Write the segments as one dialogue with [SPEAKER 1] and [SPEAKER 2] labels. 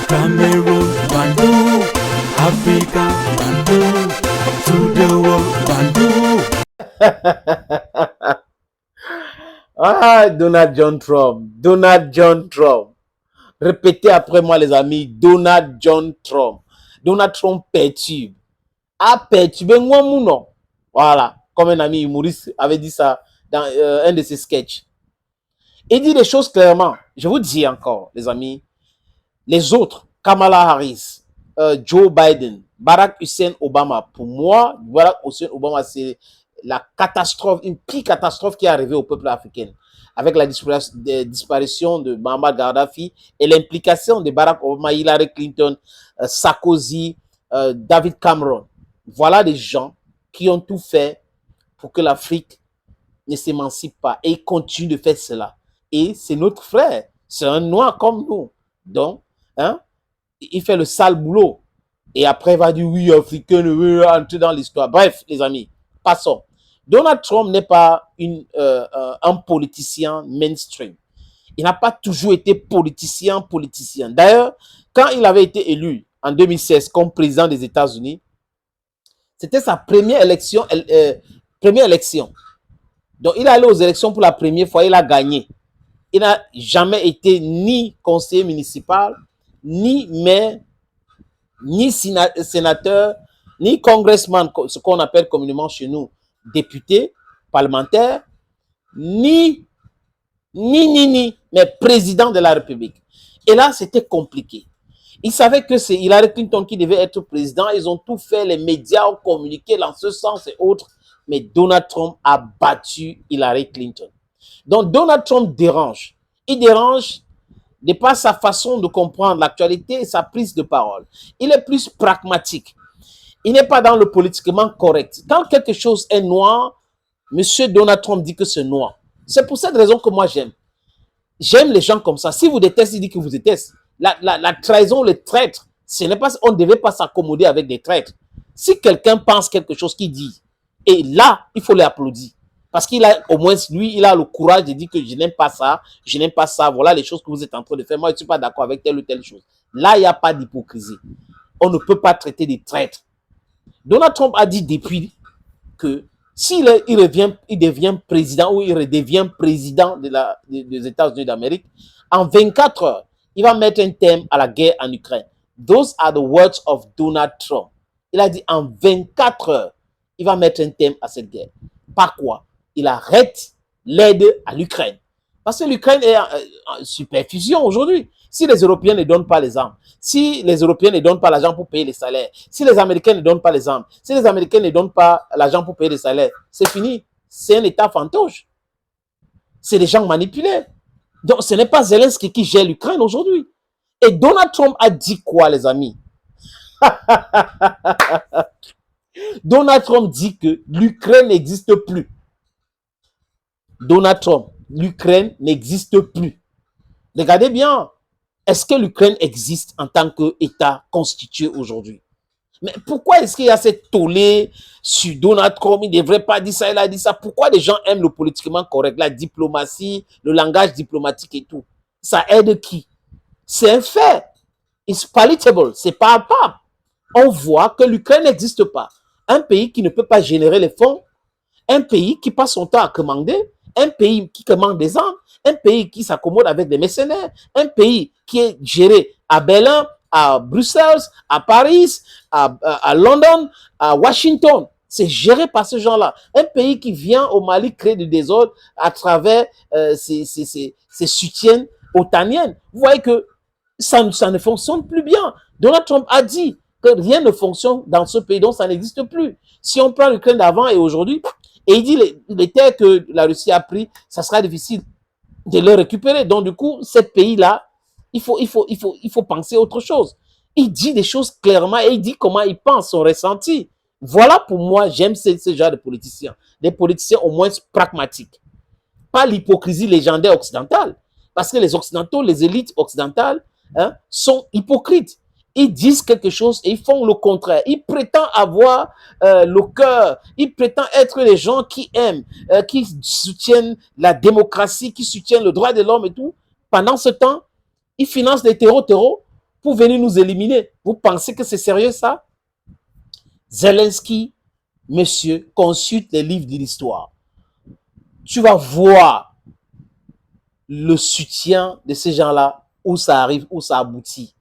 [SPEAKER 1] Cameroon, Bandung, Africa, Bandung, to the world, Bandung.
[SPEAKER 2] Ah, Donald John Trump, Donald John Trump. Répétez après moi, les amis, Donald John Trump. Donald Trump perturbe. Ah, perturbe moi, mon nom. Voilà, comme un ami humoriste avait dit ça dans un de ses sketchs. Il dit les choses clairement. Je vous dis encore, les amis, les autres, Kamala Harris, Joe Biden, Barack Hussein Obama, pour moi, Barack Hussein Obama, c'est la catastrophe, une pire catastrophe qui est arrivée au peuple africain, avec la disparition de Muammar Gaddafi et l'implication de Barack Obama, Hillary Clinton, Sarkozy, David Cameron. Voilà des gens qui ont tout fait pour que l'Afrique ne s'émancipe pas et ils continuent de faire cela. Et c'est notre frère, c'est un noir comme nous. Donc, hein, il fait le sale boulot. Et après, il va dire oui, africain, ne veut entrer dans l'histoire. Bref, les amis, passons. Donald Trump n'est pas un politicien mainstream. Il n'a pas toujours été politicien. D'ailleurs, quand il avait été élu en 2016 comme président des États-Unis, c'était sa première élection. Donc, il est allé aux élections pour la première fois, il a gagné. Il n'a jamais été ni conseiller municipal, ni maire, ni sénateur, ni congressman, ce qu'on appelle communément chez nous, député, parlementaire, mais président de la République. Et là, c'était compliqué. Ils savaient que c'est Hillary Clinton qui devait être président. Ils ont tout fait, les médias ont communiqué dans ce sens et autres. Mais Donald Trump a battu Hillary Clinton. Donc, Donald Trump dérange. Il dérange de par sa façon de comprendre l'actualité et sa prise de parole. Il est plus pragmatique. Il n'est pas dans le politiquement correct. Quand quelque chose est noir, M. Donald Trump dit que c'est noir. C'est pour cette raison que moi j'aime. J'aime les gens comme ça. Si vous détestez, il dit que vous détestez. La trahison, le traître, on ne devait pas s'accommoder avec des traîtres. Si quelqu'un pense quelque chose qu'il dit, et là, il faut l'applaudir. Parce qu'il a, au moins, lui, il a le courage de dire que je n'aime pas ça, voilà les choses que vous êtes en train de faire. Moi, je ne suis pas d'accord avec telle ou telle chose. Là, il n'y a pas d'hypocrisie. On ne peut pas traiter des traîtres. Donald Trump a dit depuis que s'il devient président ou il redevient président des États-Unis d'Amérique, en 24 heures, il va mettre un terme à la guerre en Ukraine. Those are the words of Donald Trump. Il a dit en 24 heures, il va mettre un terme à cette guerre. Par quoi? Il arrête l'aide à l'Ukraine. Parce que l'Ukraine est en superfusion aujourd'hui. Si les Européens ne donnent pas les armes, si les Européens ne donnent pas l'argent pour payer les salaires, si les Américains ne donnent pas les armes, si les Américains ne donnent pas l'argent pour payer les salaires, c'est fini. C'est un État fantoche. C'est des gens manipulés. Donc, ce n'est pas Zelensky qui gère l'Ukraine aujourd'hui. Et Donald Trump a dit quoi, les amis? Donald Trump dit que l'Ukraine n'existe plus. Donald Trump, l'Ukraine n'existe plus. Regardez bien. Est-ce que l'Ukraine existe en tant qu'État constitué aujourd'hui? Mais pourquoi est-ce qu'il y a cette tollée sur Donald Trump? Il ne devrait pas dire ça, il a dit ça. Pourquoi les gens aiment le politiquement correct, la diplomatie, le langage diplomatique et tout? Ça aide qui? C'est un fait. It's palatable, c'est palpable. On voit que l'Ukraine n'existe pas. Un pays qui ne peut pas générer les fonds, un pays qui passe son temps à commander, un pays qui commande des armes, un pays qui s'accommode avec des mercenaires, un pays qui est géré à Berlin, à Bruxelles, à Paris, à London, à Washington. C'est géré par ces gens-là. Un pays qui vient au Mali créer du désordre à travers ses soutiens otaniennes. Vous voyez que ça ne fonctionne plus bien. Donald Trump a dit que rien ne fonctionne dans ce pays, donc ça n'existe plus. Si on prend l'Ukraine d'avant et aujourd'hui, et il dit les terres que la Russie a pris, ça sera difficile de les récupérer. Donc, du coup, ce pays-là, il faut penser autre chose. Il dit des choses clairement et il dit comment il pense, son ressenti. Voilà pour moi, j'aime ce genre de politiciens. Des politiciens au moins pragmatiques. Pas l'hypocrisie légendaire occidentale. Parce que les Occidentaux, les élites occidentales, sont hypocrites. Ils disent quelque chose et ils font le contraire. Ils prétendent avoir le cœur. Ils prétendent être les gens qui aiment, qui soutiennent la démocratie, qui soutiennent le droit de l'homme et tout. Pendant ce temps, ils financent des terreaux pour venir nous éliminer. Vous pensez que c'est sérieux ça? Zelensky, monsieur, consulte les livres de l'histoire. Tu vas voir le soutien de ces gens-là, où ça arrive, où ça aboutit.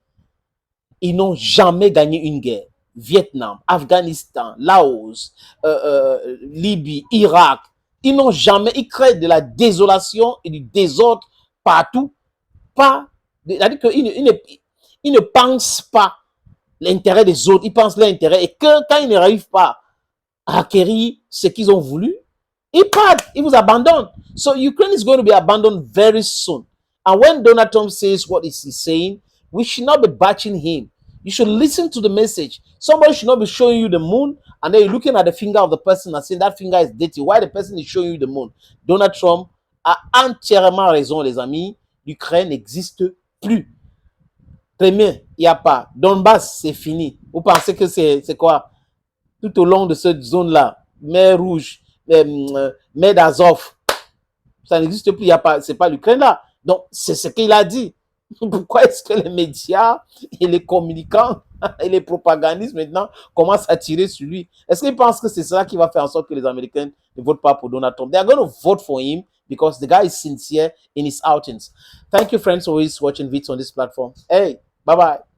[SPEAKER 2] Ils n'ont jamais gagné une guerre. Vietnam, Afghanistan, Laos, Libye, Irak. Ils n'ont jamais, ils créent de la désolation et du désordre partout. C'est-à-dire qu'ils ne pensent pas l'intérêt des autres, ils pensent l'intérêt. Et que quand ils n'arrivent pas à acquérir ce qu'ils ont voulu, ils partent, ils vous abandonnent. So Ukraine is going to be abandoned very soon. And when Donald Trump says what is he saying, we should not be bashing him. You should listen to the message. Somebody should not be showing you the moon and then you're looking at the finger of the person and saying that finger is dirty. Why the person is showing you the moon? Donald Trump a entièrement raison, les amis. L'Ukraine n'existe plus. Très bien, il n'y a pas. Donbass, c'est fini. Vous pensez que c'est quoi? Tout au long de cette zone-là, mer Rouge, mer d'Azov, ça n'existe plus, il y a pas, c'est pas l'Ukraine là. Donc, c'est ce qu'il a dit. Pourquoi est-ce que les médias et les communicants et les propagandistes maintenant commencent à tirer sur lui? Est-ce qu'ils pensent que c'est ça qui va faire en sorte que les Américains ne votent pas pour Donald Trump? They are going to vote for him because the guy is sincere in his outings. Thank you, friends, for always watching videos on this platform. Hey, bye-bye.